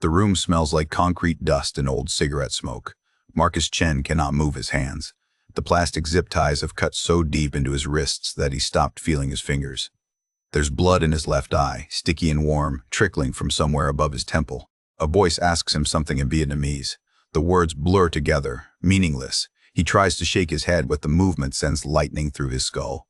The room smells like concrete dust and old cigarette smoke. Marcus Chen cannot move his hands. The plastic zip ties have cut so deep into his wrists that he stopped feeling his fingers. There's blood in his left eye, sticky and warm, trickling from somewhere above his temple. A voice asks him something in Vietnamese. The words blur together, meaningless. He tries to shake his head, but the movement sends lightning through his skull.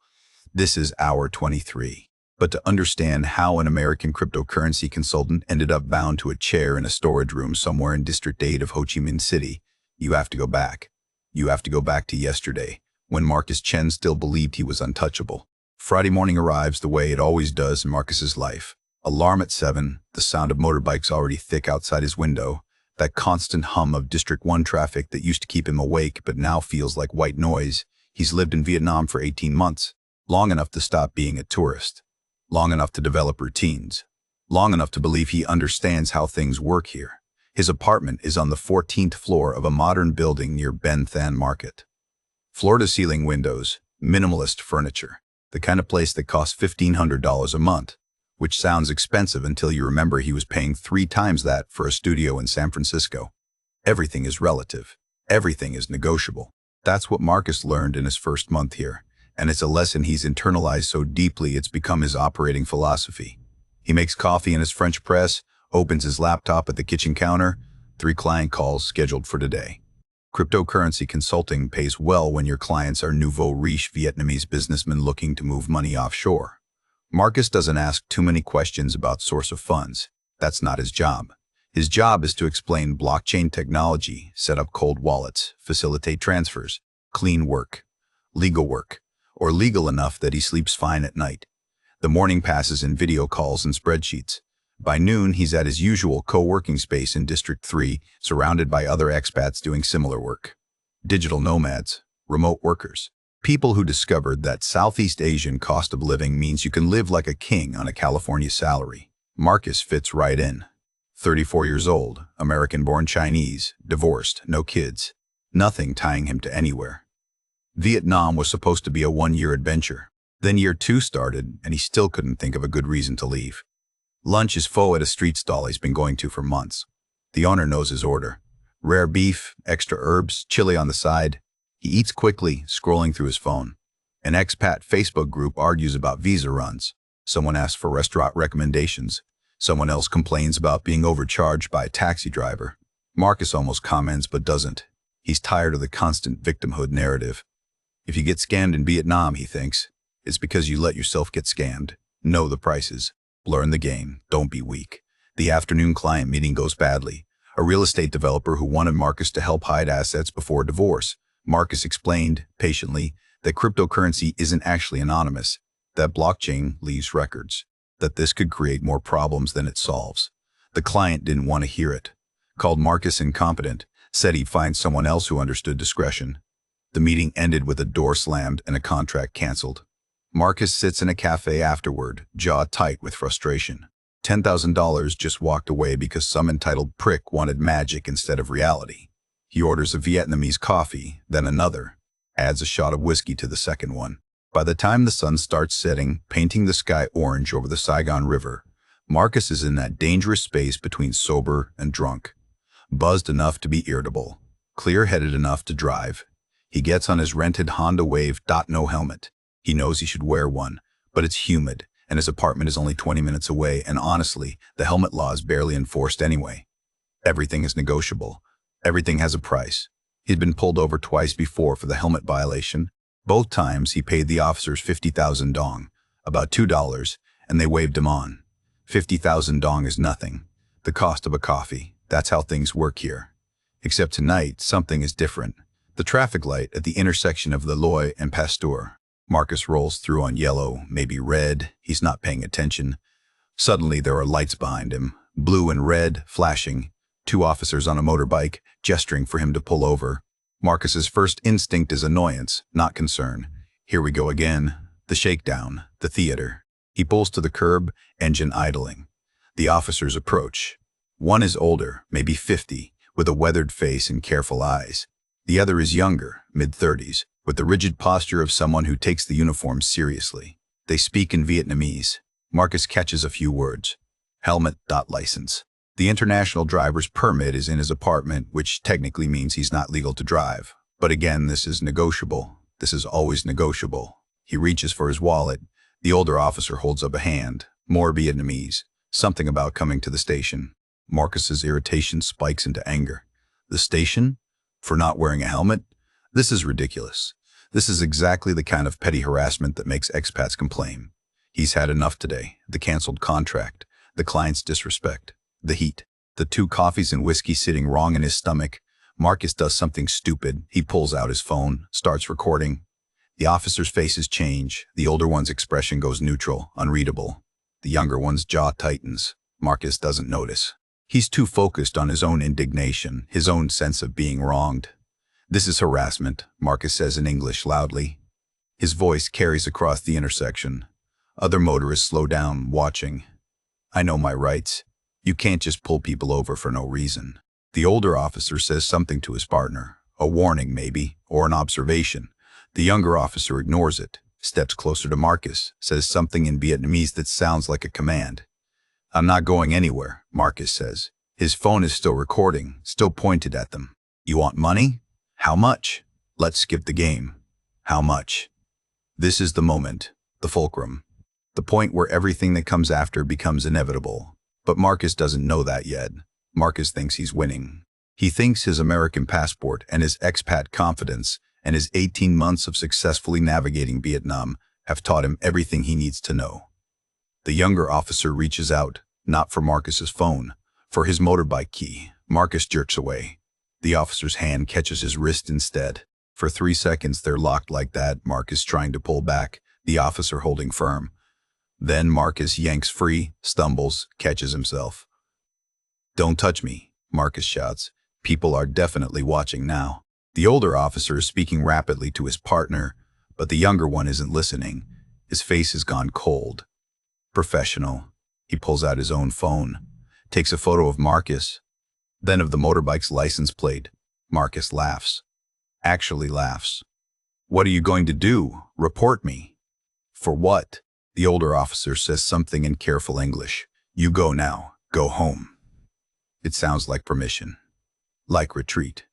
This is hour 23. But to understand how an American cryptocurrency consultant ended up bound to a chair in a storage room somewhere in District 8 of Ho Chi Minh City, you have to go back. You have to go back to yesterday, when Marcus Chen still believed he was untouchable. Friday morning arrives the way it always does in Marcus's life. Alarm at 7, the sound of motorbikes already thick outside his window, that constant hum of District 1 traffic that used to keep him awake but now feels like white noise. He's lived in Vietnam for 18 months, long enough to stop being a tourist, long enough to develop routines, long enough to believe he understands how things work here. His apartment is on the 14th floor of a modern building near Ben Thanh Market. Floor-to-ceiling windows, minimalist furniture, the kind of place that costs $1,500 a month, which sounds expensive until you remember he was paying 3 times that for a studio in San Francisco. Everything is relative. Everything is negotiable. That's what Marcus learned in his first month here, and it's a lesson he's internalized so deeply it's become his operating philosophy. He makes coffee in his French press, opens his laptop at the kitchen counter, 3 client calls scheduled for today. Cryptocurrency consulting pays well when your clients are nouveau riche Vietnamese businessmen looking to move money offshore. Marcus doesn't ask too many questions about source of funds. That's not his job. His job is to explain blockchain technology, set up cold wallets, facilitate transfers, clean work, or legal enough that he sleeps fine at night. The morning passes in video calls and spreadsheets. By noon, he's at his usual co-working space in District 3, surrounded by other expats doing similar work. Digital nomads, remote workers, people who discovered that Southeast Asian cost of living means you can live like a king on a California salary. Marcus fits right in. 34 years old, American-born Chinese, divorced, no kids, nothing tying him to anywhere. Vietnam was supposed to be a 1-year adventure. Then year 2 started, and he still couldn't think of a good reason to leave. Lunch is pho at a street stall he's been going to for months. The owner knows his order. Rare beef, extra herbs, chili on the side. He eats quickly, scrolling through his phone. An expat Facebook group argues about visa runs. Someone asks for restaurant recommendations. Someone else complains about being overcharged by a taxi driver. Marcus almost comments but doesn't. He's tired of the constant victimhood narrative. If you get scammed in Vietnam, he thinks, it's because you let yourself get scammed. Know the prices. Learn the game. Don't be weak. The afternoon client meeting goes badly. A real estate developer who wanted Marcus to help hide assets before divorce. Marcus explained, patiently, that cryptocurrency isn't actually anonymous, that blockchain leaves records, that this could create more problems than it solves. The client didn't want to hear it, called Marcus incompetent, said he'd find someone else who understood discretion. The meeting ended with a door slammed and a contract canceled. Marcus sits in a cafe afterward, jaw tight with frustration. $10,000 just walked away because some entitled prick wanted magic instead of reality. He orders a Vietnamese coffee, then another, adds a shot of whiskey to the second one. By the time the sun starts setting, painting the sky orange over the Saigon River, Marcus is in that dangerous space between sober and drunk. Buzzed enough to be irritable, clear-headed enough to drive. He gets on his rented Honda Wave. No helmet. He knows he should wear one, but it's humid, and his apartment is only 20 minutes away, and honestly, the helmet law is barely enforced anyway. Everything is negotiable. Everything has a price. He'd been pulled over twice before for the helmet violation. Both times he paid the officers 50,000 dong, about $2, and they waved him on. 50,000 dong is nothing. The cost of a coffee. That's how things work here. Except tonight, something is different. The traffic light at the intersection of Leloy and Pasteur. Marcus rolls through on yellow, maybe red. He's not paying attention. Suddenly there are lights behind him, blue and red, flashing. 2 officers on a motorbike, gesturing for him to pull over. Marcus's first instinct is annoyance, not concern. Here we go again. The shakedown, the theater. He pulls to the curb, engine idling. The officers approach. One is older, maybe 50, with a weathered face and careful eyes. The other is younger, mid-30s, with the rigid posture of someone who takes the uniform seriously. They speak in Vietnamese. Marcus catches a few words. Helmet. License. The international driver's permit is in his apartment, which technically means he's not legal to drive. But again, this is negotiable. This is always negotiable. He reaches for his wallet. The older officer holds up a hand. More Vietnamese. Something about coming to the station. Marcus's irritation spikes into anger. The station? For not wearing a helmet? This is ridiculous. This is exactly the kind of petty harassment that makes expats complain. He's had enough today. The canceled contract. The client's disrespect. The heat. The 2 coffees and whiskey sitting wrong in his stomach. Marcus does something stupid. He pulls out his phone, starts recording. The officer's faces change. The older one's expression goes neutral, unreadable. The younger one's jaw tightens. Marcus doesn't notice. He's too focused on his own indignation, his own sense of being wronged. "This is harassment," Marcus says in English loudly. His voice carries across the intersection. Other motorists slow down, watching. "I know my rights. You can't just pull people over for no reason." The older officer says something to his partner. A warning, maybe, or an observation. The younger officer ignores it, steps closer to Marcus, says something in Vietnamese that sounds like a command. "I'm not going anywhere," Marcus says. His phone is still recording, still pointed at them. "You want money? How much? Let's skip the game. How much?" This is the moment, the fulcrum, the point where everything that comes after becomes inevitable. But Marcus doesn't know that yet. Marcus thinks he's winning. He thinks his American passport and his expat confidence and his 18 months of successfully navigating Vietnam have taught him everything he needs to know. The younger officer reaches out, not for Marcus's phone, for his motorbike key. Marcus jerks away. The officer's hand catches his wrist instead. For 3 seconds they're locked like that, Marcus trying to pull back, the officer holding firm. Then Marcus yanks free, stumbles, catches himself. "Don't touch me," Marcus shouts. People are definitely watching now. The older officer is speaking rapidly to his partner, but the younger one isn't listening. His face has gone cold. Professional. He pulls out his own phone, takes a photo of Marcus, then of the motorbike's license plate. Marcus laughs. Actually laughs. "What are you going to do? Report me?" "For what?" The older officer says something in careful English. "You go now. Go home." It sounds like permission. Like retreat.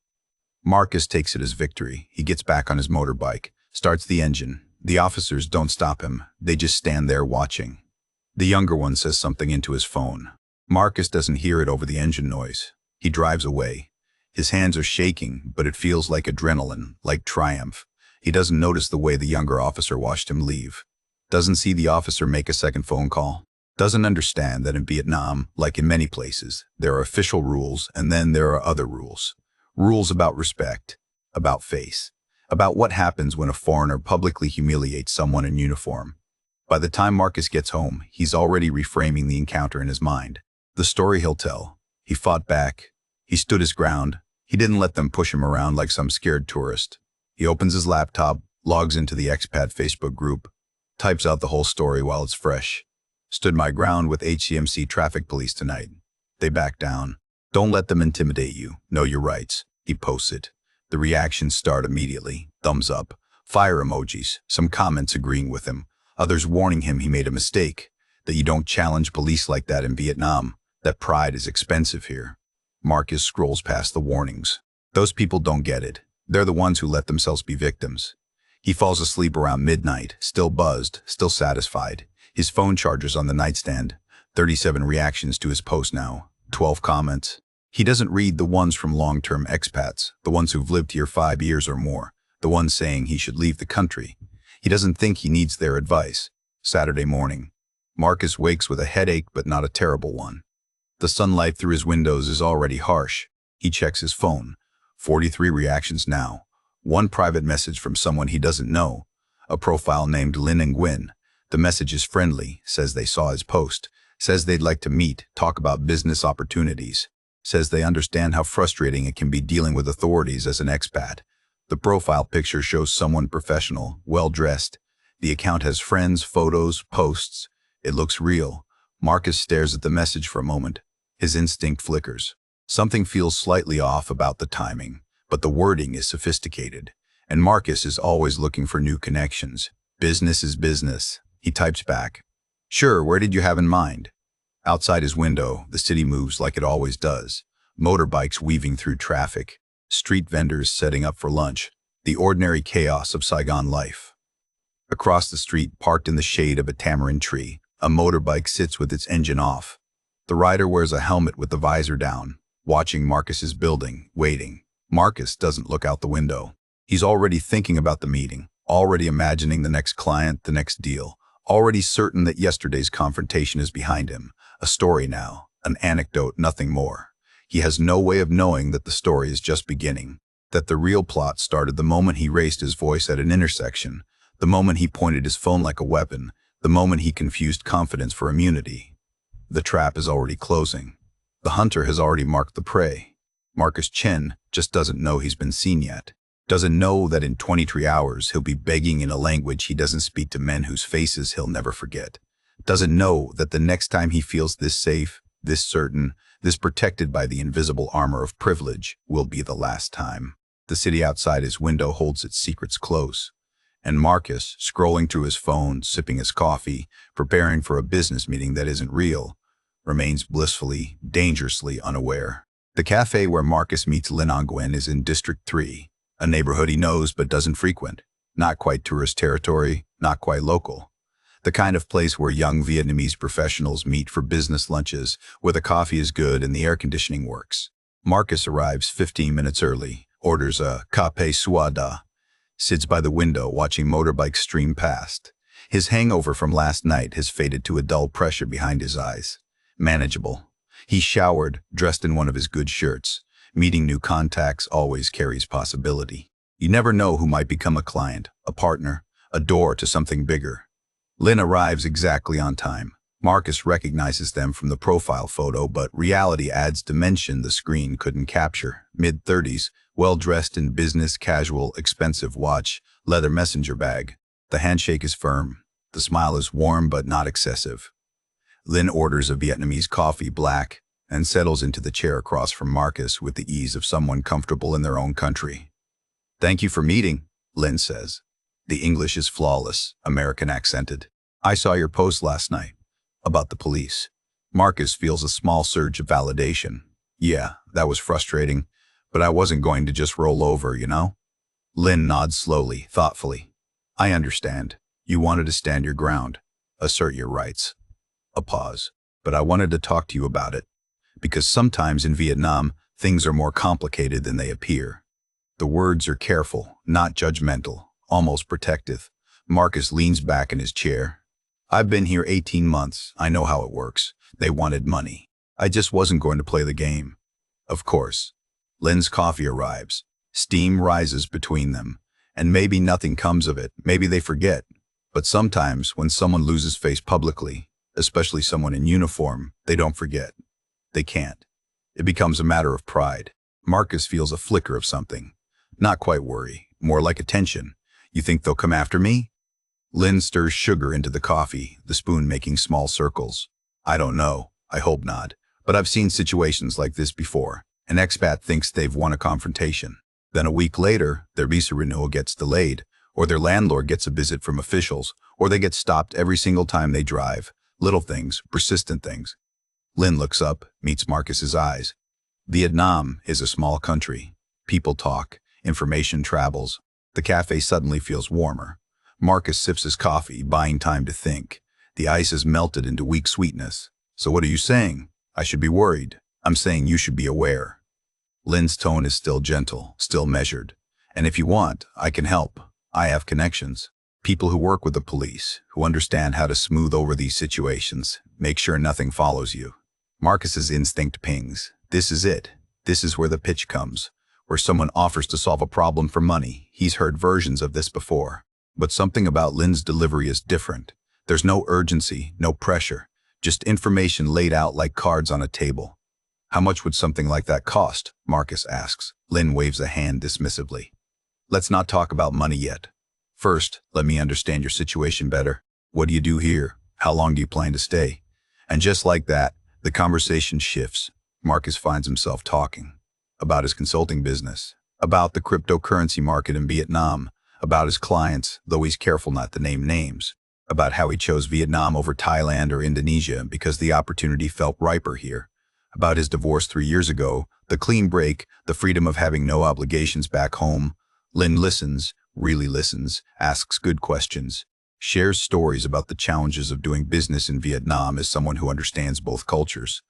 Marcus takes it as victory. He gets back on his motorbike, starts the engine. The officers don't stop him. They just stand there watching. The younger one says something into his phone. Marcus doesn't hear it over the engine noise. He drives away. His hands are shaking, but it feels like adrenaline, like triumph. He doesn't notice the way the younger officer watched him leave. Doesn't see the officer make a second phone call. Doesn't understand that in Vietnam, like in many places, there are official rules and then there are other rules. Rules about respect, about face, about what happens when a foreigner publicly humiliates someone in uniform. By the time Marcus gets home, he's already reframing the encounter in his mind. The story he'll tell. He fought back. He stood his ground. He didn't let them push him around like some scared tourist. He opens his laptop, logs into the expat Facebook group, types out the whole story while it's fresh. "Stood my ground with HCMC traffic police tonight. They backed down. Don't let them intimidate you. Know your rights." He posts it. The reactions start immediately. Thumbs up, fire emojis, some comments agreeing with him, others warning him he made a mistake, that you don't challenge police like that in Vietnam, that pride is expensive here. Marcus scrolls past the warnings. Those people don't get it. They're the ones who let themselves be victims. He falls asleep around midnight, still buzzed, still satisfied. His phone charges on the nightstand. 37 reactions to his post now. 12 comments. He doesn't read the ones from long-term expats, the ones who've lived here 5 years or more, the ones saying he should leave the country. He doesn't think he needs their advice. Saturday morning. Marcus wakes with a headache, but not a terrible one. The sunlight through his windows is already harsh. He checks his phone. 43 reactions now. One private message from someone he doesn't know. A profile named Lin and Nguyen. The message is friendly, says they saw his post, says they'd like to meet, talk about business opportunities, says they understand how frustrating it can be dealing with authorities as an expat. The profile picture shows someone professional, well-dressed. The account has friends, photos, posts. It looks real. Marcus stares at the message for a moment. His instinct flickers. Something feels slightly off about the timing, but the wording is sophisticated. And Marcus is always looking for new connections. Business is business. He types back. "Sure, where did you have in mind?" Outside his window, the city moves like it always does. Motorbikes weaving through traffic, street vendors setting up for lunch, the ordinary chaos of Saigon life. Across the street, parked in the shade of a tamarind tree, a motorbike sits with its engine off. The rider wears a helmet with the visor down, watching Marcus's building, waiting. Marcus doesn't look out the window. He's already thinking about the meeting, already imagining the next client, the next deal, already certain that yesterday's confrontation is behind him. A story now, an anecdote, nothing more. He has no way of knowing that the story is just beginning, that the real plot started the moment he raised his voice at an intersection, the moment he pointed his phone like a weapon, the moment he confused confidence for immunity. The trap is already closing. The hunter has already marked the prey. Marcus Chen just doesn't know he's been seen yet. Doesn't know that in 23 hours he'll be begging in a language he doesn't speak to men whose faces he'll never forget. Doesn't know that the next time he feels this safe, this certain, this protected by the invisible armor of privilege will be the last time. The city outside his window holds its secrets close. And Marcus, scrolling through his phone, sipping his coffee, preparing for a business meeting that isn't real, remains blissfully, dangerously unaware. The cafe where Marcus meets Lin Nguyen is in District 3, a neighborhood he knows but doesn't frequent. Not quite tourist territory, not quite local. The kind of place where young Vietnamese professionals meet for business lunches, where the coffee is good and the air conditioning works. Marcus arrives 15 minutes early, orders a café suada, sits by the window watching motorbikes stream past. His hangover from last night has faded to a dull pressure behind his eyes. Manageable. He showered, dressed in one of his good shirts. Meeting new contacts always carries possibility. You never know who might become a client, a partner, a door to something bigger. Lin arrives exactly on time. Marcus recognizes them from the profile photo, but reality adds dimension the screen couldn't capture. Mid-30s, well-dressed in business casual, expensive watch, leather messenger bag. The handshake is firm. The smile is warm but not excessive. Lin orders a Vietnamese coffee, black, and settles into the chair across from Marcus with the ease of someone comfortable in their own country. "Thank you for meeting," Lin says. The English is flawless, American accented. "I saw your post last night about the police." Marcus feels a small surge of validation. "Yeah, that was frustrating, but I wasn't going to just roll over, you know?" Lin nods slowly, thoughtfully. "I understand. You wanted to stand your ground, assert your rights." A pause. "But I wanted to talk to you about it, because sometimes in Vietnam, things are more complicated than they appear." The words are careful, not judgmental, almost protective. Marcus leans back in his chair. "I've been here 18 months. I know how it works. They wanted money. I just wasn't going to play the game." Of course. Lin's coffee arrives. Steam rises between them. And maybe nothing comes of it. Maybe they forget. But sometimes when someone loses face publicly, especially someone in uniform, they don't forget. They can't. It becomes a matter of pride. Marcus feels a flicker of something. Not quite worry, more like attention. "You think they'll come after me?" Lin stirs sugar into the coffee, the spoon making small circles. "I don't know. I hope not. But I've seen situations like this before. An expat thinks they've won a confrontation. Then a week later, their visa renewal gets delayed, or their landlord gets a visit from officials, or they get stopped every single time they drive. Little things, persistent things." Lin looks up, meets Marcus's eyes. Vietnam is a small country. People talk. Information travels. The cafe suddenly feels warmer. Marcus sips his coffee, buying time to think. The ice has melted into weak sweetness. "So what are you saying? I should be worried." "I'm saying you should be aware." Lin's tone is still gentle, still measured. "And if you want, I can help. I have connections. People who work with the police, who understand how to smooth over these situations, make sure nothing follows you." Marcus's instinct pings. This is it. This is where the pitch comes. Where someone offers to solve a problem for money. He's heard versions of this before. But something about Lin's delivery is different. There's no urgency, no pressure, just information laid out like cards on a table. "How much would something like that cost?" Marcus asks. Lin waves a hand dismissively. "Let's not talk about money yet. First, let me understand your situation better. What do you do here? How long do you plan to stay?" And just like that, the conversation shifts. Marcus finds himself talking about his consulting business, about the cryptocurrency market in Vietnam, about his clients, though he's careful not to name names. about how he chose Vietnam over Thailand or Indonesia because the opportunity felt riper here, about his divorce 3 years ago, the clean break, the freedom of having no obligations back home. Lin listens, really listens, asks good questions, shares stories about the challenges of doing business in Vietnam as someone who understands both cultures.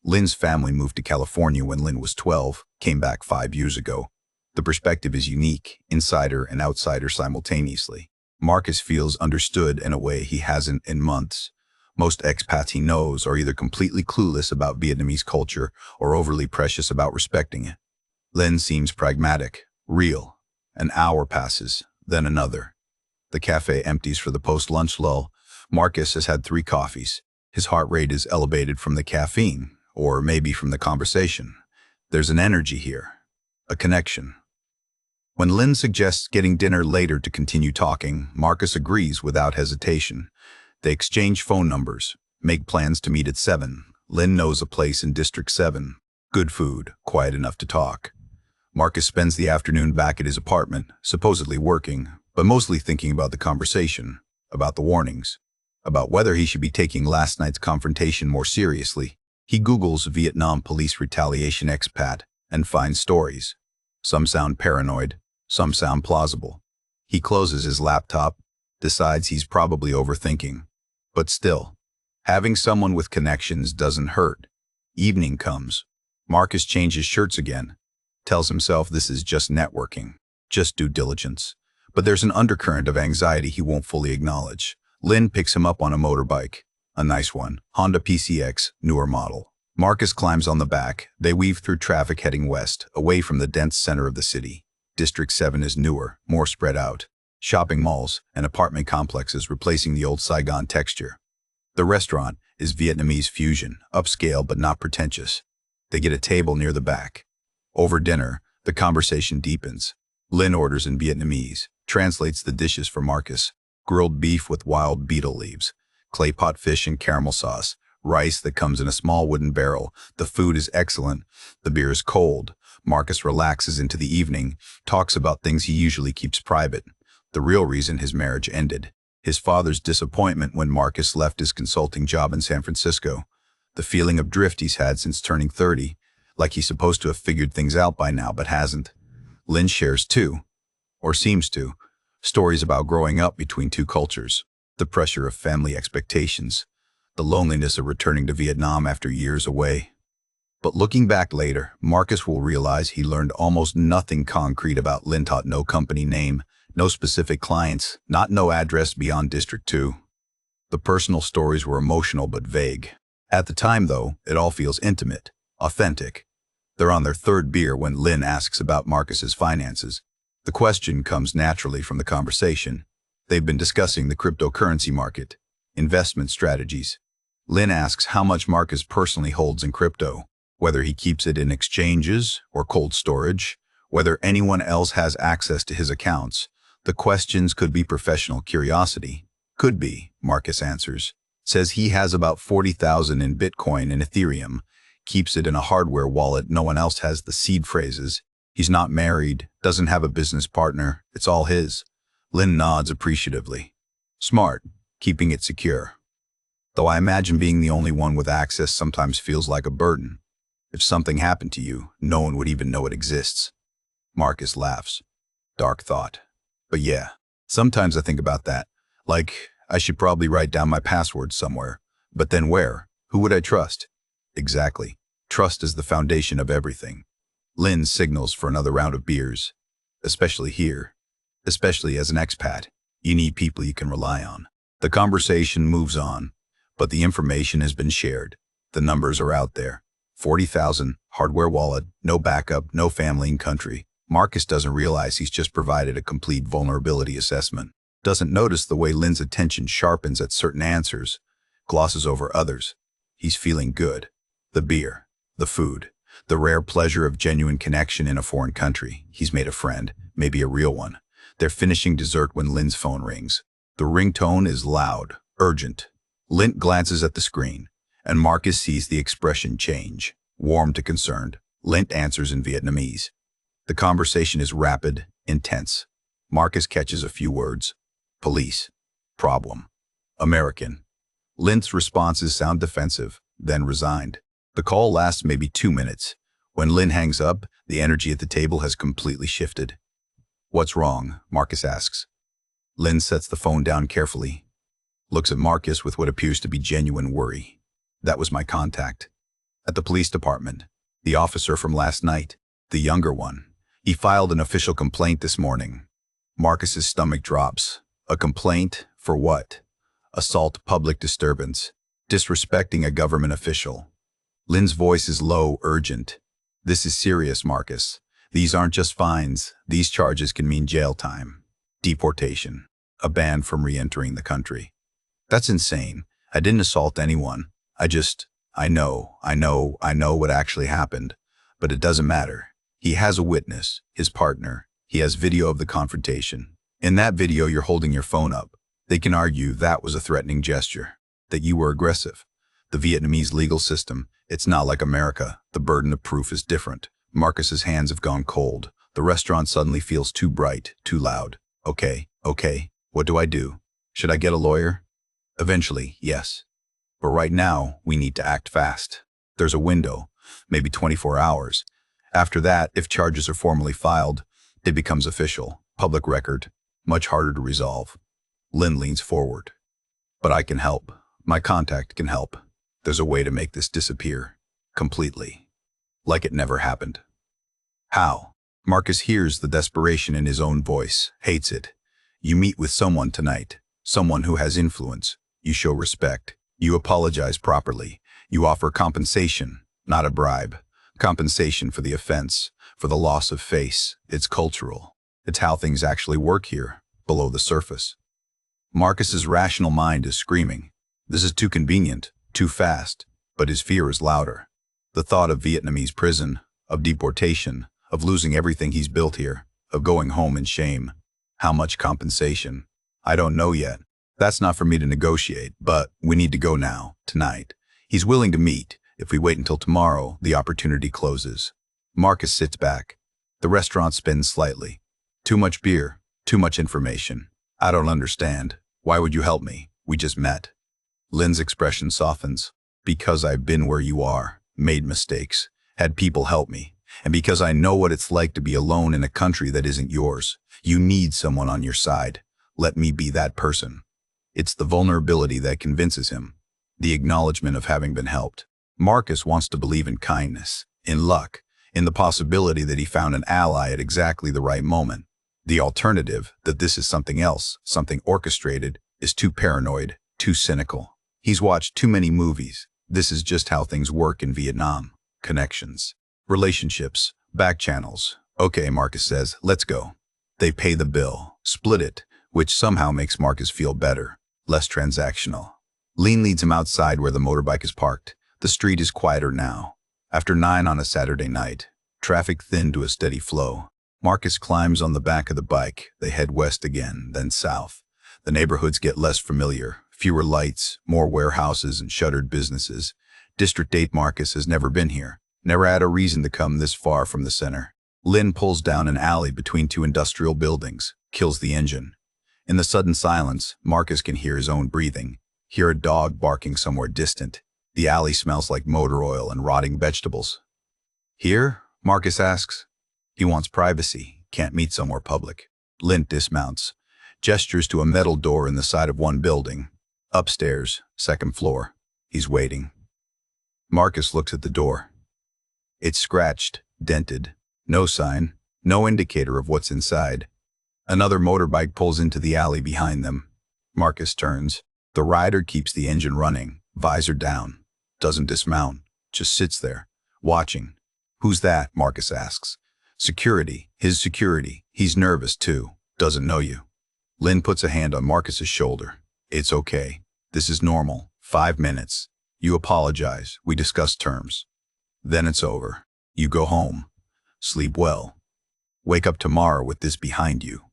Lin's family moved to California when Lin was 12, came back 5 years ago. The perspective is unique, insider and outsider simultaneously. Marcus feels understood in a way he hasn't in months. Most expats he knows are either completely clueless about Vietnamese culture or overly precious about respecting it. Lin seems pragmatic, real. An hour passes, then another. The cafe empties for the post-lunch lull. Marcus has had 3 coffees. His heart rate is elevated from the caffeine, or maybe from the conversation. There's an energy here, a connection. When Lin suggests getting dinner later to continue talking, Marcus agrees without hesitation. They exchange phone numbers, make plans to meet at 7. Lin knows a place in District 7. Good food, quiet enough to talk. Marcus spends the afternoon back at his apartment, supposedly working, but mostly thinking about the conversation, about the warnings, about whether he should be taking last night's confrontation more seriously. He Googles Vietnam police retaliation expat and finds stories. Some sound paranoid, some sound plausible. He closes his laptop, decides he's probably overthinking. But still, having someone with connections doesn't hurt. Evening comes. Marcus changes shirts again, tells himself this is just networking, just due diligence. But there's an undercurrent of anxiety he won't fully acknowledge. Lin picks him up on a motorbike, a nice one, Honda PCX, newer model. Marcus climbs on the back. They weave through traffic heading west, away from the dense center of the city. District 7 is newer, more spread out. Shopping malls and apartment complexes replacing the old Saigon texture. The restaurant is Vietnamese fusion, upscale but not pretentious. They get a table near the back. Over dinner, the conversation deepens. Lin orders in Vietnamese, translates the dishes for Marcus. Grilled beef with wild beetle leaves, clay pot fish and caramel sauce, rice that comes in a small wooden barrel. The food is excellent. The beer is cold. Marcus relaxes into the evening, talks about things he usually keeps private. The real reason his marriage ended. His father's disappointment when Marcus left his consulting job in San Francisco. The feeling of drift he's had since turning 30, like he's supposed to have figured things out by now but hasn't. Lin shares too, or seems to, stories about growing up between 2 cultures, the pressure of family expectations, the loneliness of returning to Vietnam after years away. But looking back later, Marcus will realize he learned almost nothing concrete about Lin. Taught no company name, no specific clients, not no address beyond District 2. The personal stories were emotional but vague. At the time, though, it all feels intimate, authentic. They're on their 3rd beer when Lin asks about Marcus's finances. The question comes naturally from the conversation. They've been discussing the cryptocurrency market, investment strategies. Lin asks how much Marcus personally holds in crypto, whether he keeps it in exchanges or cold storage, whether anyone else has access to his accounts. The questions could be professional curiosity. Could be, Marcus answers. Says he has about 40,000 in Bitcoin and Ethereum, keeps it in a hardware wallet. No one else has the seed phrases. He's not married, doesn't have a business partner. It's all his. Lin nods appreciatively. Smart, keeping it secure. Though I imagine being the only one with access sometimes feels like a burden. If something happened to you, no one would even know it exists. Marcus laughs. Dark thought. But yeah, sometimes I think about that. Like, I should probably write down my password somewhere. But then where? Who would I trust? Exactly. Trust is the foundation of everything. Lin signals for another round of beers. Especially here. Especially as an expat. You need people you can rely on. The conversation moves on, but the information has been shared. The numbers are out there. 40,000, hardware wallet, no backup, no family in country. Marcus doesn't realize he's just provided a complete vulnerability assessment. Doesn't notice the way Lin's attention sharpens at certain answers, glosses over others. He's feeling good. The beer, the food, the rare pleasure of genuine connection in a foreign country. He's made a friend, maybe a real one. They're finishing dessert when Lin's phone rings. The ringtone is loud, urgent. Lin glances at the screen, and Marcus sees the expression change, warm to concerned. Lin answers in Vietnamese. The conversation is rapid, intense. Marcus catches a few words. Police. Problem. American. Lin's responses sound defensive, then resigned. The call lasts maybe 2 minutes. When Lin hangs up, the energy at the table has completely shifted. What's wrong? Marcus asks. Lin sets the phone down carefully, looks at Marcus with what appears to be genuine worry. That was my contact. At the police department. The officer from last night. The younger one. He filed an official complaint this morning. Marcus's stomach drops. A complaint? For what? Assault, public disturbance. Disrespecting a government official. Lin's voice is low, urgent. This is serious, Marcus. These aren't just fines. These charges can mean jail time. Deportation. A ban from re-entering the country. That's insane. I didn't assault anyone. I know what actually happened. But it doesn't matter. He has a witness, his partner. He has video of the confrontation. In that video, you're holding your phone up. They can argue that was a threatening gesture, that you were aggressive. The Vietnamese legal system, it's not like America. The burden of proof is different. Marcus's hands have gone cold. The restaurant suddenly feels too bright, too loud. Okay. What do I do? Should I get a lawyer? Eventually, yes. But right now, we need to act fast. There's a window, maybe 24 hours. After that, if charges are formally filed, it becomes official, public record, much harder to resolve. Lin leans forward. But I can help. My contact can help. There's a way to make this disappear. Completely. Like it never happened. How? Marcus hears the desperation in his own voice, hates it. You meet with someone tonight, someone who has influence. You show respect. You apologize properly. You offer compensation, not a bribe. Compensation for the offense, for the loss of face. It's cultural. It's how things actually work here, below the surface. Marcus's rational mind is screaming. This is too convenient, too fast, but his fear is louder. The thought of Vietnamese prison, of deportation, of losing everything he's built here, of going home in shame. How much compensation? I don't know yet. That's not for me to negotiate, but we need to go now, tonight. He's willing to meet. If we wait until tomorrow, the opportunity closes. Marcus sits back. The restaurant spins slightly. Too much beer, too much information. I don't understand. Why would you help me? We just met. Lin's expression softens. Because I've been where you are, made mistakes, had people help me, and because I know what it's like to be alone in a country that isn't yours. You need someone on your side. Let me be that person. It's the vulnerability that convinces him, the acknowledgement of having been helped. Marcus wants to believe in kindness, in luck, in the possibility that he found an ally at exactly the right moment. The alternative, that this is something else, something orchestrated, is too paranoid, too cynical. He's watched too many movies. This is just how things work in Vietnam. Connections, relationships, back channels. Okay, Marcus says, let's go. They pay the bill, split it, which somehow makes Marcus feel better, less transactional. Lin leads him outside where the motorbike is parked. The street is quieter now. After 9 on a Saturday night, traffic thinned to a steady flow. Marcus climbs on the back of the bike. They head west again, then south. The neighborhoods get less familiar. Fewer lights, more warehouses and shuttered businesses. District 8 Marcus has never been here. Never had a reason to come this far from the center. Lin pulls down an alley between 2 industrial buildings, kills the engine. In the sudden silence, Marcus can hear his own breathing, hear a dog barking somewhere distant. The alley smells like motor oil and rotting vegetables. Here? Marcus asks. He wants privacy, can't meet somewhere public. Lin dismounts, gestures to a metal door in the side of one building. Upstairs, 2nd floor. He's waiting. Marcus looks at the door. It's scratched, dented. No sign, no indicator of what's inside. Another motorbike pulls into the alley behind them. Marcus turns. The rider keeps the engine running, visor down. Doesn't dismount, just sits there, watching. Who's that? Marcus asks. Security, his security. He's nervous too, doesn't know you. Lin puts a hand on Marcus's shoulder. It's okay. This is normal. 5 minutes. You apologize. We discuss terms. Then it's over. You go home. Sleep well. Wake up tomorrow with this behind you.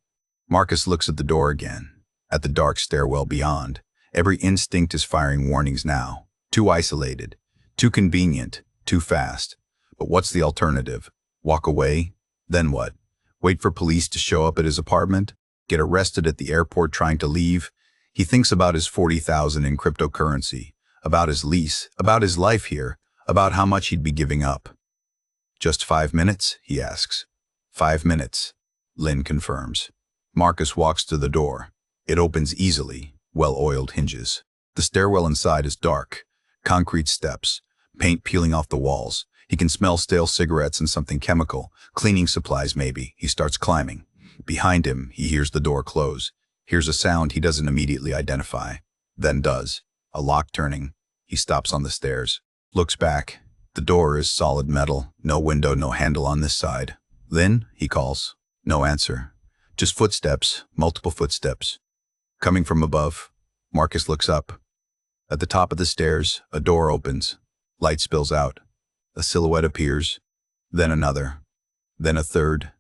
Marcus looks at the door again, at the dark stairwell beyond. Every instinct is firing warnings now. Too isolated, too convenient, too fast. But what's the alternative? Walk away? Then what? Wait for police to show up at his apartment? Get arrested at the airport trying to leave? He thinks about his 40,000 in cryptocurrency, about his lease, about his life here, about how much he'd be giving up. "Just 5 minutes?" he asks. "5 minutes," Lynn confirms. Marcus walks to the door. It opens easily, well-oiled hinges. The stairwell inside is dark, concrete steps, paint peeling off the walls. He can smell stale cigarettes and something chemical, cleaning supplies maybe. He starts climbing. Behind him, he hears the door close, hears a sound he doesn't immediately identify, then does. A lock turning. He stops on the stairs, looks back. The door is solid metal, no window, no handle on this side. "Lynn?" he calls. No answer. Just footsteps, multiple footsteps. Coming from above, Marcus looks up. At the top of the stairs, a door opens. Light spills out. A silhouette appears, then another, then a third.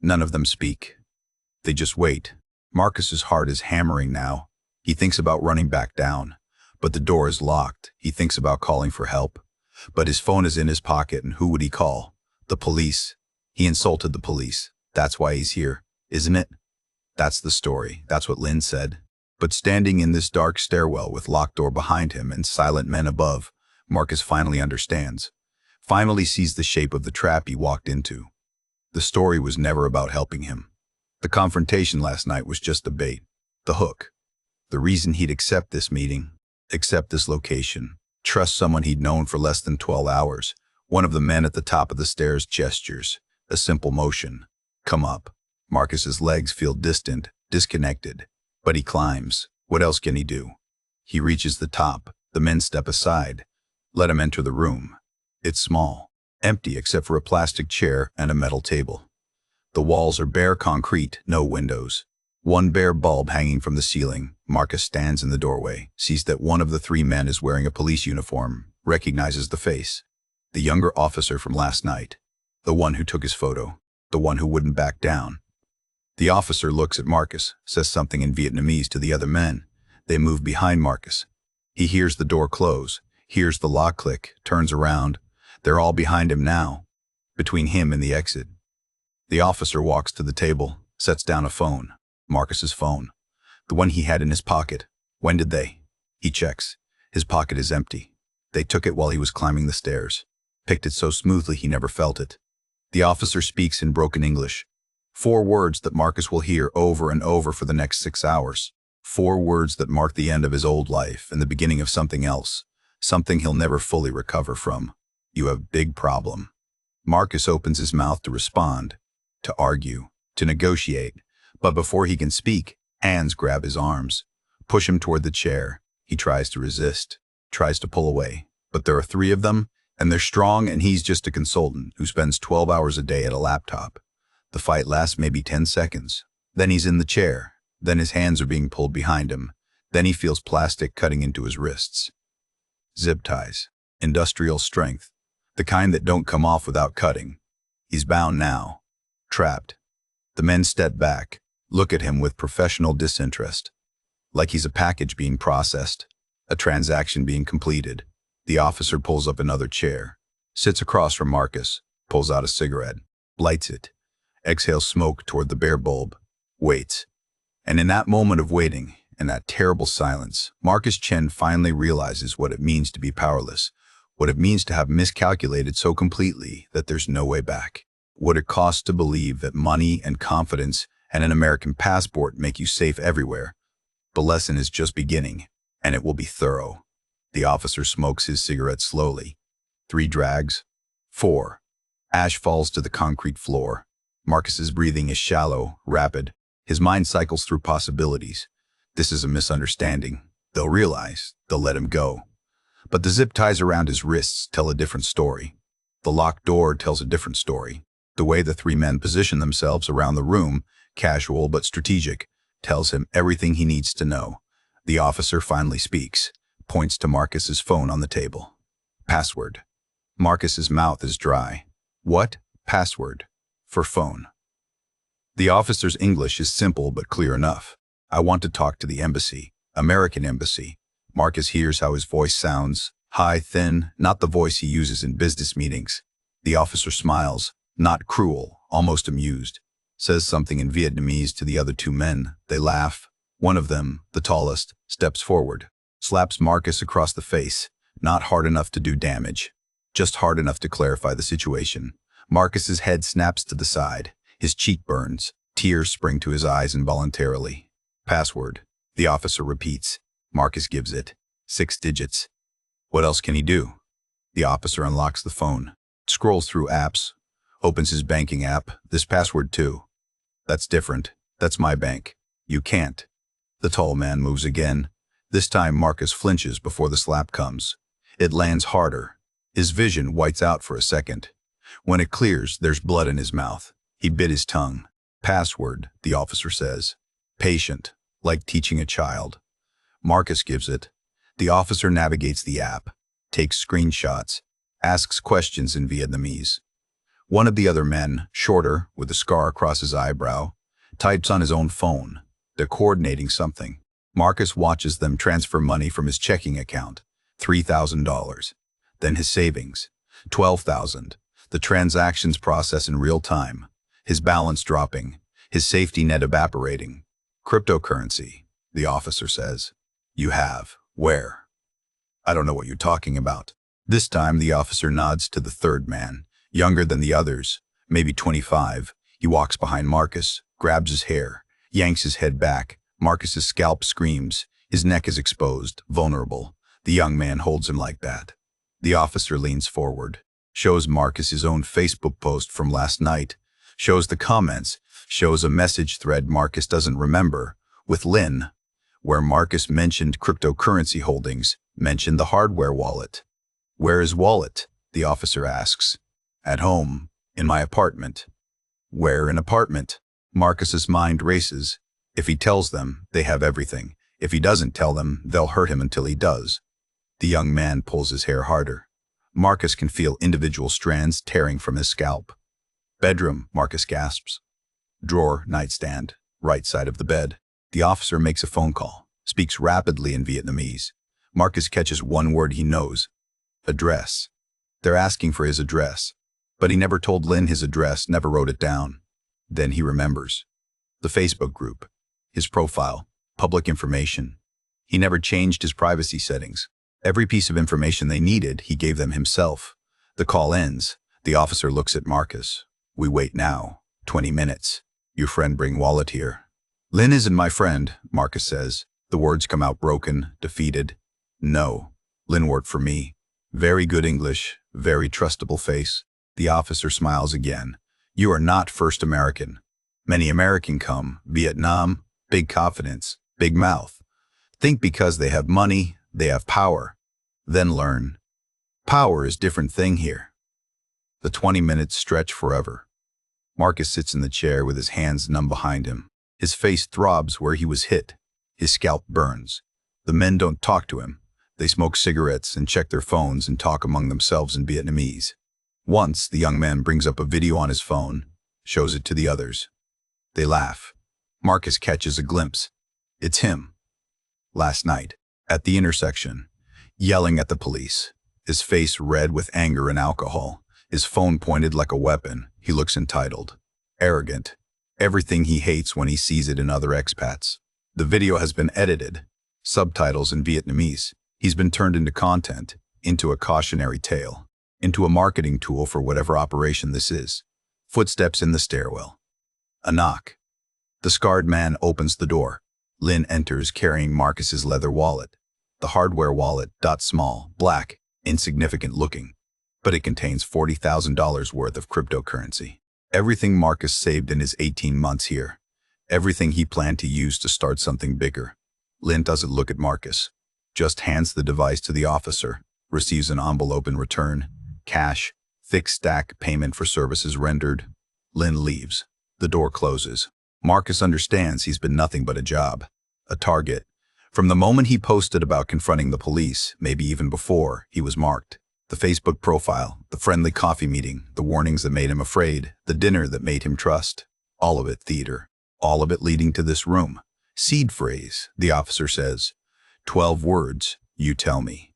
None of them speak. They just wait. Marcus's heart is hammering now. He thinks about running back down, but the door is locked. He thinks about calling for help, but his phone is in his pocket, and who would he call? The police. He insulted the police. That's why he's here, isn't it? That's the story. That's what Lynn said. But standing in this dark stairwell with locked door behind him and silent men above, Marcus finally understands. Finally sees the shape of the trap he walked into. The story was never about helping him. The confrontation last night was just the bait, the hook. The reason he'd accept this meeting, accept this location, trust someone he'd known for less than 12 hours. One of the men at the top of the stairs gestures, a simple motion. Come up. Marcus's legs feel distant, disconnected, but he climbs. What else can he do? He reaches the top. The men step aside. Let him enter the room. It's small, empty except for a plastic chair and a metal table. The walls are bare concrete, no windows. One bare bulb hanging from the ceiling. Marcus stands in the doorway, sees that one of the three men is wearing a police uniform, recognizes the face. The younger officer from last night. The one who took his photo. The one who wouldn't back down. The officer looks at Marcus, says something in Vietnamese to the other men. They move behind Marcus. He hears the door close, hears the lock click, turns around. They're all behind him now, between him and the exit. The officer walks to the table, sets down a phone. Marcus's phone. The one he had in his pocket. When did they? He checks. His pocket is empty. They took it while he was climbing the stairs. Picked it so smoothly he never felt it. The officer speaks in broken English. 4 words that Marcus will hear over and over for the next 6 hours. 4 words that mark the end of his old life and the beginning of something else. Something he'll never fully recover from. You have big problem. Marcus opens his mouth to respond, to argue, to negotiate. But before he can speak, hands grab his arms, push him toward the chair. He tries to resist, tries to pull away. But there are 3 of them, and they're strong, and he's just a consultant who spends 12 hours a day at a laptop. The fight lasts maybe 10 seconds. Then he's in the chair. Then his hands are being pulled behind him. Then he feels plastic cutting into his wrists. Zip ties. Industrial strength. The kind that don't come off without cutting. He's bound now. Trapped. The men step back, look at him with professional disinterest. Like he's a package being processed, a transaction being completed. The officer pulls up another chair, sits across from Marcus, pulls out a cigarette, lights it, exhales smoke toward the bare bulb, waits. And in that moment of waiting, in that terrible silence, Marcus Chen finally realizes what it means to be powerless, what it means to have miscalculated so completely that there's no way back. What it costs to believe that money and confidence and an American passport make you safe everywhere. The lesson is just beginning, and it will be thorough. The officer smokes his cigarette slowly. 3 drags. 4. Ash falls to the concrete floor. Marcus's breathing is shallow, rapid. His mind cycles through possibilities. This is a misunderstanding. They'll realize. They'll let him go. But the zip ties around his wrists tell a different story. The locked door tells a different story. The way the 3 men position themselves around the room, casual but strategic, tells him everything he needs to know. The officer finally speaks, points to Marcus's phone on the table. Password. Marcus's mouth is dry. What? Password. For phone. The officer's English is simple but clear enough. I want to talk to the embassy, American embassy. Marcus hears how his voice sounds, high, thin, not the voice he uses in business meetings. The officer smiles. Not cruel, almost amused, says something in Vietnamese to the other 2 men. They laugh. One of them, the tallest, steps forward, slaps Marcus across the face, not hard enough to do damage, just hard enough to clarify the situation. Marcus's head snaps to the side, his cheek burns, tears spring to his eyes involuntarily. Password, the officer repeats. Marcus gives it. 6 digits. What else can he do? The officer unlocks the phone, scrolls through apps, opens his banking app. This password too. That's different. That's my bank. You can't. The tall man moves again. This time Marcus flinches before the slap comes. It lands harder. His vision whites out for a second. When it clears, there's blood in his mouth. He bit his tongue. Password, the officer says. Patient, like teaching a child. Marcus gives it. The officer navigates the app, takes screenshots, asks questions in Vietnamese. One of the other men, shorter, with a scar across his eyebrow, types on his own phone. They're coordinating something. Marcus watches them transfer money from his checking account, $3,000. Then his savings, $12,000. The transactions process in real time. His balance dropping, his safety net evaporating. Cryptocurrency, the officer says. You have. Where? I don't know what you're talking about. This time the officer nods to the third man, younger than the others, maybe 25. He walks behind Marcus, grabs his hair, yanks his head back. Marcus's scalp screams. His neck is exposed, vulnerable. The young man holds him like that. The officer leans forward, shows Marcus his own Facebook post from last night, shows the comments, shows a message thread Marcus doesn't remember, with Lynn, where Marcus mentioned cryptocurrency holdings, mentioned the hardware wallet. Where is wallet? The officer asks. At home, in my apartment. Where an apartment? Marcus's mind races. If he tells them, they have everything. If he doesn't tell them, they'll hurt him until he does. The young man pulls his hair harder. Marcus can feel individual strands tearing from his scalp. Bedroom, Marcus gasps. Drawer, nightstand, right side of the bed. The officer makes a phone call, speaks rapidly in Vietnamese. Marcus catches one word he knows. Address. They're asking for his address. But he never told Lynn his address, never wrote it down. Then he remembers. The Facebook group. His profile. Public information. He never changed his privacy settings. Every piece of information they needed, he gave them himself. The call ends. The officer looks at Marcus. We wait now. 20 minutes. Your friend bring wallet here. Lynn isn't my friend, Marcus says. The words come out broken, defeated. No. Lynn worked for me. Very good English, very trustable face. The officer smiles again. You are not first American. Many American come. Vietnam, big confidence, big mouth. Think because they have money, they have power. Then learn. Power is different thing here. The 20 minutes stretch forever. Marcus sits in the chair with his hands numb behind him. His face throbs where he was hit. His scalp burns. The men don't talk to him. They smoke cigarettes and check their phones and talk among themselves in Vietnamese. Once, the young man brings up a video on his phone, shows it to the others. They laugh. Marcus catches a glimpse. It's him. Last night, at the intersection, yelling at the police, his face red with anger and alcohol, his phone pointed like a weapon. He looks entitled, arrogant, everything he hates when he sees it in other expats. The video has been edited, subtitles in Vietnamese. He's been turned into content, into a cautionary tale, into a marketing tool for whatever operation this is. Footsteps in the stairwell. A knock. The scarred man opens the door. Lynn enters carrying Marcus's leather wallet. The hardware wallet, small, black, insignificant looking, but it contains $40,000 worth of cryptocurrency. Everything Marcus saved in his 18 months here. Everything he planned to use to start something bigger. Lynn doesn't look at Marcus, just hands the device to the officer, receives an envelope in return, cash, thick stack payment for services rendered. Lynn leaves. The door closes. Marcus understands he's been nothing but a job, a target. From the moment he posted about confronting the police, maybe even before, he was marked. The Facebook profile, the friendly coffee meeting, the warnings that made him afraid, the dinner that made him trust. All of it theater. All of it leading to this room. Seed phrase, the officer says. 12 words, you tell me.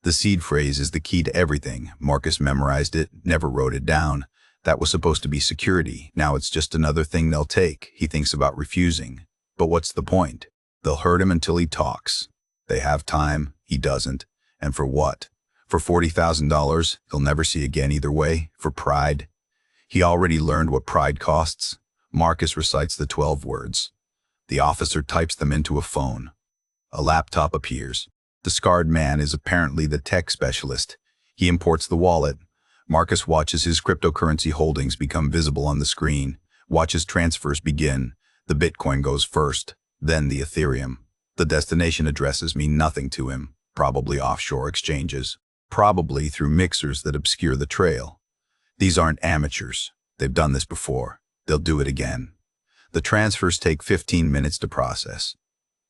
The seed phrase is the key to everything. Marcus memorized it, never wrote it down. That was supposed to be security. Now it's just another thing they'll take. He thinks about refusing. But what's the point? They'll hurt him until he talks. They have time, he doesn't. And for what? For $40,000 he'll never see again either way? For pride? He already learned what pride costs. Marcus recites the 12 words. The officer types them into a phone. A laptop appears. The scarred man is apparently the tech specialist. He imports the wallet. Marcus watches his cryptocurrency holdings become visible on the screen, watches transfers begin. The Bitcoin goes first, then the Ethereum. The destination addresses mean nothing to him, probably offshore exchanges, probably through mixers that obscure the trail. These aren't amateurs. They've done this before. They'll do it again. The transfers take 15 minutes to process.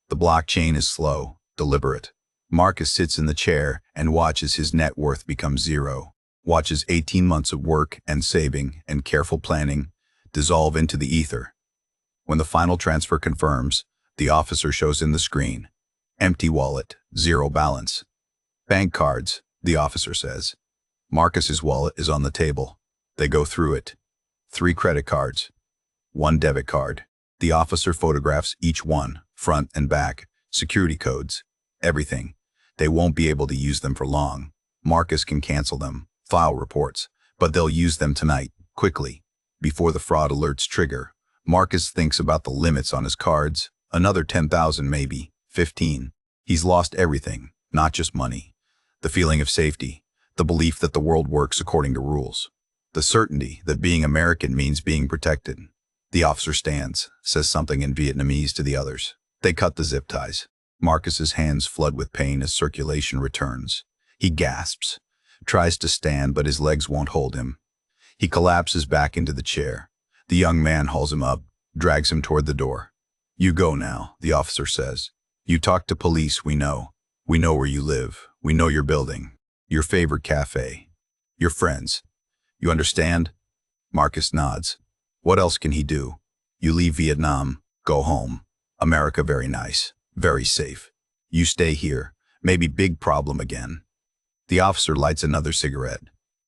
The blockchain is slow, deliberate. Marcus sits in the chair and watches his net worth become zero, watches 18 months of work and saving and careful planning dissolve into the ether. When the final transfer confirms, the officer shows in the screen. Empty wallet, zero balance. Bank cards, the officer says. Marcus's wallet is on the table. They go through it. 3 credit cards. 1 debit card. The officer photographs each one, front and back, security codes, everything. They won't be able to use them for long. Marcus can cancel them, file reports, but they'll use them tonight, quickly. Before the fraud alerts trigger, Marcus thinks about the limits on his cards. Another 10,000 maybe, 15. He's lost everything, not just money. The feeling of safety, the belief that the world works according to rules. The certainty that being American means being protected. The officer stands, says something in Vietnamese to the others. They cut the zip ties. Marcus's hands flood with pain as circulation returns. He gasps, tries to stand, but his legs won't hold him. He collapses back into the chair. The young man hauls him up, drags him toward the door. You go now, the officer says. You talk to police, we know. We know where you live. We know your building. Your favorite cafe. Your friends. You understand? Marcus nods. What else can he do? You leave Vietnam, go home. America very nice, very safe. You stay here, maybe big problem again. The officer lights another cigarette.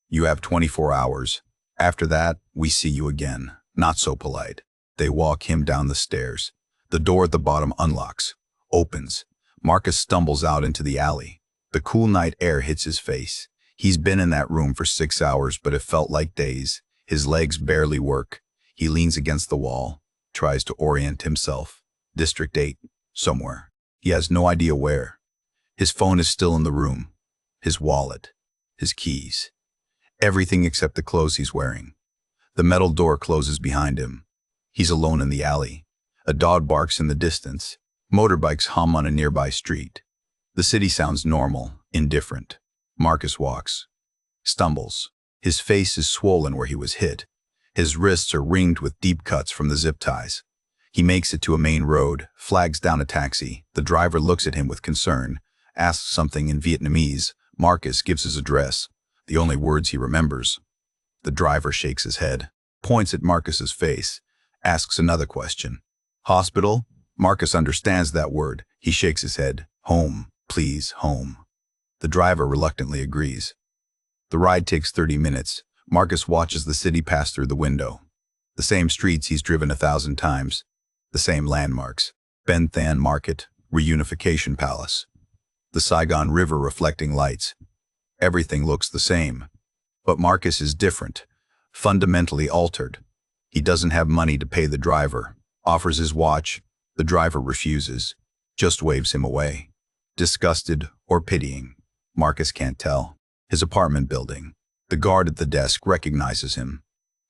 You have 24 hours. After that, we see you again. Not so polite. They walk him down the stairs. The door at the bottom unlocks, opens. Marcus stumbles out into the alley. The cool night air hits his face. He's been in that room for 6 hours, but it felt like days. His legs barely work. He leans against the wall, tries to orient himself. District 8, somewhere. He has no idea where. His phone is still in the room. His wallet. His keys. Everything except the clothes he's wearing. The metal door closes behind him. He's alone in the alley. A dog barks in the distance. Motorbikes hum on a nearby street. The city sounds normal, indifferent. Marcus walks. Stumbles. His face is swollen where he was hit. His wrists are ringed with deep cuts from the zip ties. He makes it to a main road, flags down a taxi. The driver looks at him with concern, asks something in Vietnamese. Marcus gives his address, the only words he remembers. The driver shakes his head, points at Marcus's face, asks another question. Hospital? Marcus understands that word. He shakes his head. Home, please, home. The driver reluctantly agrees. The ride takes 30 minutes. Marcus watches the city pass through the window. The same streets he's driven 1,000 times. The same landmarks. Ben Thanh Market, Reunification Palace. The Saigon River reflecting lights. Everything looks the same. But Marcus is different, fundamentally altered. He doesn't have money to pay the driver. Offers his watch. The driver refuses. Just waves him away. Disgusted or pitying. Marcus can't tell. His apartment building. The guard at the desk recognizes him.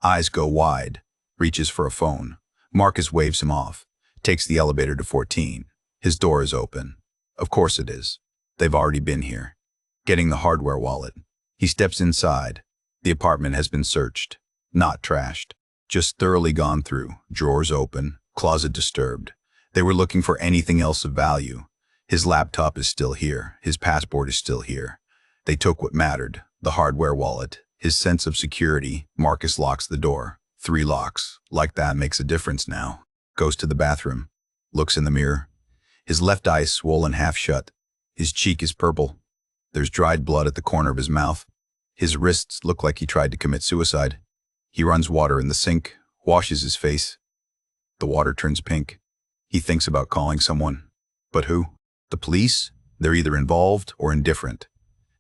Eyes go wide. Reaches for a phone. Marcus waves him off. Takes the elevator to 14. His door is open. Of course it is. They've already been here. Getting the hardware wallet. He steps inside. The apartment has been searched. Not trashed. Just thoroughly gone through. Drawers open. Closet disturbed. They were looking for anything else of value. His laptop is still here. His passport is still here. They took what mattered. The hardware wallet. His sense of security. Marcus locks the door. 3 locks. Like that makes a difference now. Goes to the bathroom. Looks in the mirror. His left eye is swollen half shut. His cheek is purple. There's dried blood at the corner of his mouth. His wrists look like he tried to commit suicide. He runs water in the sink, washes his face. The water turns pink. He thinks about calling someone. But who? The police? They're either involved or indifferent.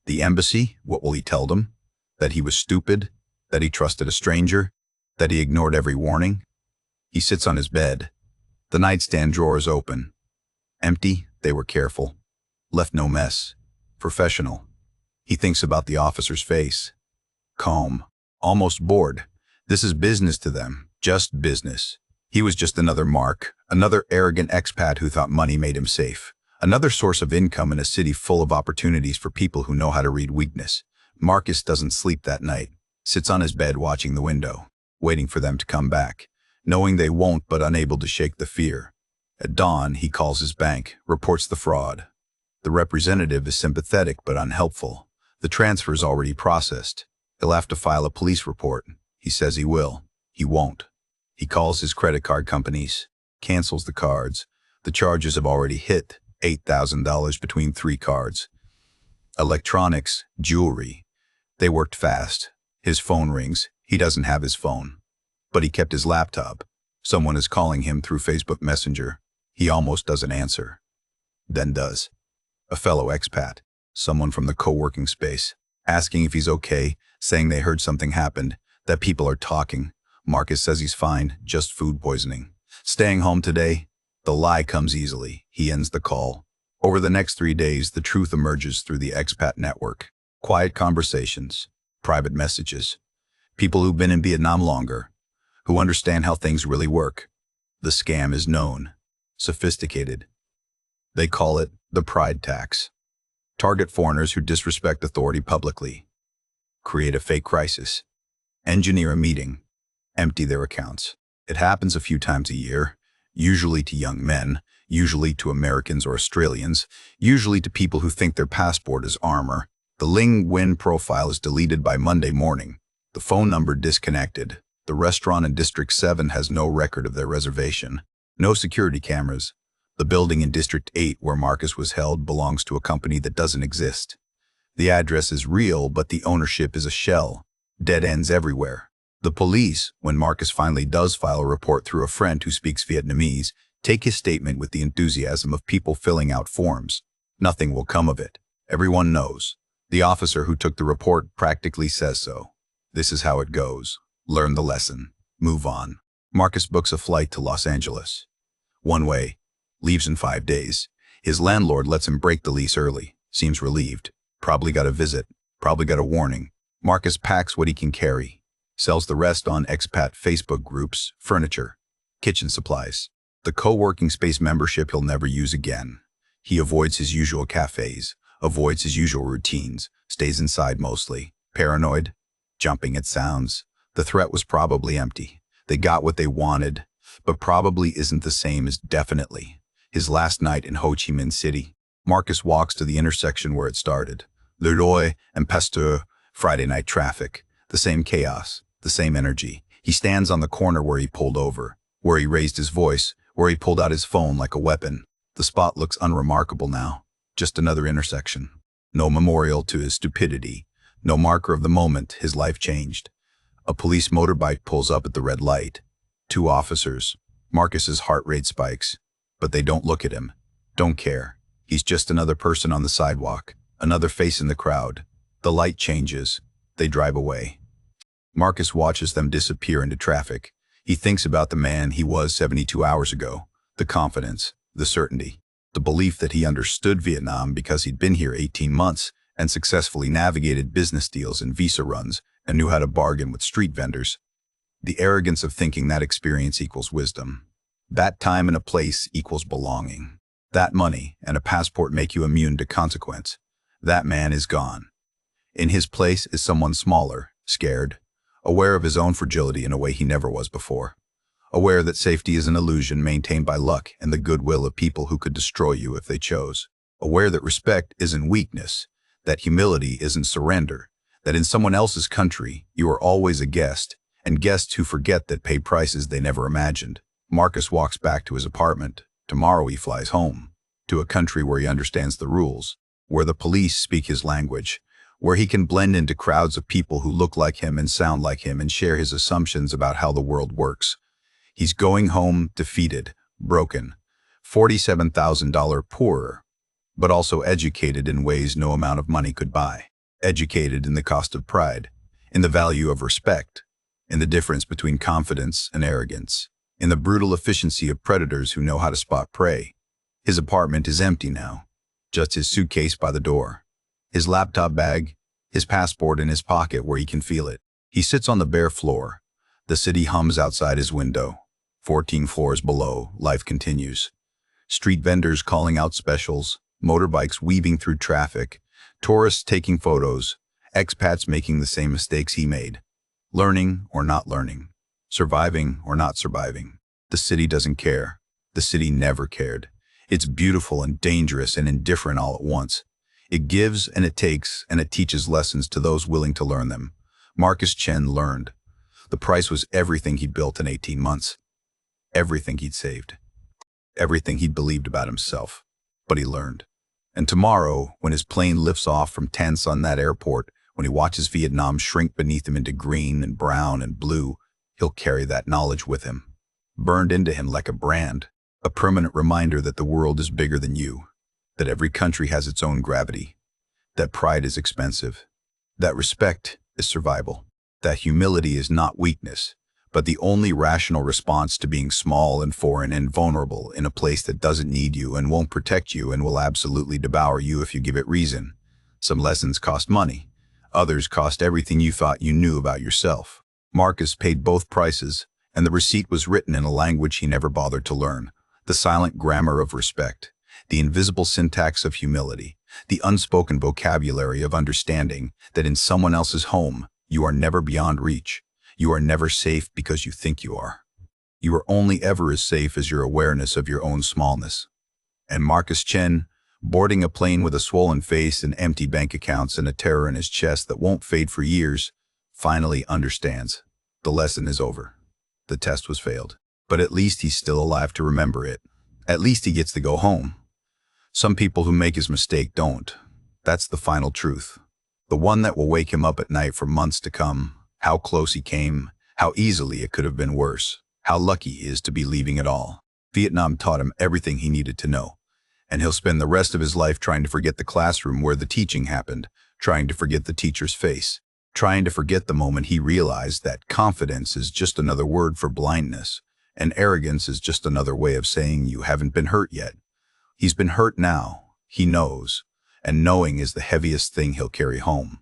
The embassy? What will he tell them? That he was stupid? That he trusted a stranger? That he ignored every warning? He sits on his bed. The nightstand drawer is open. Empty. They were careful. Left no mess. Professional. He thinks about the officer's face. Calm. Almost bored. This is business to them. Just business. He was just another Mark, another arrogant expat who thought money made him safe. Another source of income in a city full of opportunities for people who know how to read weakness. Marcus doesn't sleep that night. Sits on his bed watching the window, waiting for them to come back, knowing they won't but unable to shake the fear. At dawn, he calls his bank, reports the fraud. The representative is sympathetic but unhelpful. The transfer is already processed. He'll have to file a police report. He says he will. He won't. He calls his credit card companies, cancels the cards. The charges have already hit $8,000 between 3 cards. Electronics, jewelry. They worked fast. His phone rings. He doesn't have his phone. But he kept his laptop. Someone is calling him through Facebook Messenger. He almost doesn't answer. Then does. A fellow expat. Someone from the co-working space. Asking if he's okay, saying they heard something happened, that people are talking. Marcus says he's fine, just food poisoning. Staying home today? The lie comes easily. He ends the call. Over the next 3 days, the truth emerges through the expat network. Quiet conversations, private messages. People who've been in Vietnam longer, who understand how things really work. The scam is known, sophisticated. They call it the pride tax. Target foreigners who disrespect authority publicly. Create a fake crisis. Engineer a meeting. Empty their accounts. It happens a few times a year, usually to young men, usually to Americans or Australians, usually to people who think their passport is armor. The Ling Wen profile is deleted by Monday morning. The phone number disconnected. The restaurant in District 7 has no record of their reservation. No security cameras. The building in District 8 where Marcus was held belongs to a company that doesn't exist. The address is real, but the ownership is a shell. Dead ends everywhere. The police, when Marcus finally does file a report through a friend who speaks Vietnamese, take his statement with the enthusiasm of people filling out forms. Nothing will come of it. Everyone knows. The officer who took the report practically says so. This is how it goes. Learn the lesson. Move on. Marcus books a flight to Los Angeles. One way. Leaves in 5 days. His landlord lets him break the lease early. Seems relieved. Probably got a visit. Probably got a warning. Marcus packs what he can carry. Sells the rest on expat Facebook groups, furniture, kitchen supplies. The co-working space membership he'll never use again. He avoids his usual cafes, avoids his usual routines, stays inside mostly. Paranoid? Jumping at sounds. The threat was probably empty. They got what they wanted, but probably isn't the same as definitely. His last night in Ho Chi Minh City. Marcus walks to the intersection where it started. Leroy and Pasteur, Friday night traffic. The same chaos. The same energy. He stands on the corner where he pulled over, where he raised his voice, where he pulled out his phone like a weapon. The spot looks unremarkable now. Just another intersection. No memorial to his stupidity. No marker of the moment his life changed. A police motorbike pulls up at the red light. 2 officers. Marcus's heart rate spikes. But they don't look at him. Don't care. He's just another person on the sidewalk. Another face in the crowd. The light changes. They drive away. Marcus watches them disappear into traffic. He thinks about the man he was 72 hours ago. The confidence, the certainty, the belief that he understood Vietnam because he'd been here 18 months and successfully navigated business deals and visa runs and knew how to bargain with street vendors. The arrogance of thinking that experience equals wisdom. That time and a place equals belonging. That money and a passport make you immune to consequence. That man is gone. In his place is someone smaller, scared, aware of his own fragility in a way he never was before. Aware that safety is an illusion maintained by luck and the goodwill of people who could destroy you if they chose. Aware that respect isn't weakness, that humility isn't surrender, that in someone else's country you are always a guest, and guests who forget that pay prices they never imagined. Marcus walks back to his apartment. Tomorrow he flies home, to a country where he understands the rules, where the police speak his language, where he can blend into crowds of people who look like him and sound like him and share his assumptions about how the world works. He's going home defeated, broken, $47,000 poorer, but also educated in ways no amount of money could buy. Educated in the cost of pride, in the value of respect, in the difference between confidence and arrogance, in the brutal efficiency of predators who know how to spot prey. His apartment is empty now, just his suitcase by the door, his laptop bag, his passport in his pocket where he can feel it. He sits on the bare floor. The city hums outside his window. 14 floors below, life continues. Street vendors calling out specials, motorbikes weaving through traffic, tourists taking photos, expats making the same mistakes he made. Learning or not learning, surviving or not surviving. The city doesn't care. The city never cared. It's beautiful and dangerous and indifferent all at once. It gives and it takes and it teaches lessons to those willing to learn them. Marcus Chen learned. The price was everything he'd built in 18 months. Everything he'd saved. Everything he'd believed about himself. But he learned. And tomorrow, when his plane lifts off from Tan Son, that airport, when he watches Vietnam shrink beneath him into green and brown and blue, he'll carry that knowledge with him, burned into him like a brand, a permanent reminder that the world is bigger than you, that every country has its own gravity, that pride is expensive, that respect is survival, that humility is not weakness, but the only rational response to being small and foreign and vulnerable in a place that doesn't need you and won't protect you and will absolutely devour you if you give it reason. Some lessons cost money. Others cost everything you thought you knew about yourself. Marcus paid both prices, and the receipt was written in a language he never bothered to learn. The silent grammar of respect, the invisible syntax of humility, the unspoken vocabulary of understanding that in someone else's home, you are never beyond reach. You are never safe because you think you are. You are only ever as safe as your awareness of your own smallness. And Marcus Chen, boarding a plane with a swollen face and empty bank accounts and a terror in his chest that won't fade for years, finally understands. The lesson is over. The test was failed. But at least he's still alive to remember it. At least he gets to go home. Some people who make his mistake don't. That's the final truth. The one that will wake him up at night for months to come. How close he came, how easily it could have been worse, how lucky he is to be leaving it all. Vietnam taught him everything he needed to know, and he'll spend the rest of his life trying to forget the classroom where the teaching happened, trying to forget the teacher's face, trying to forget the moment he realized that confidence is just another word for blindness, and arrogance is just another way of saying you haven't been hurt yet. He's been hurt now, he knows, and knowing is the heaviest thing he'll carry home.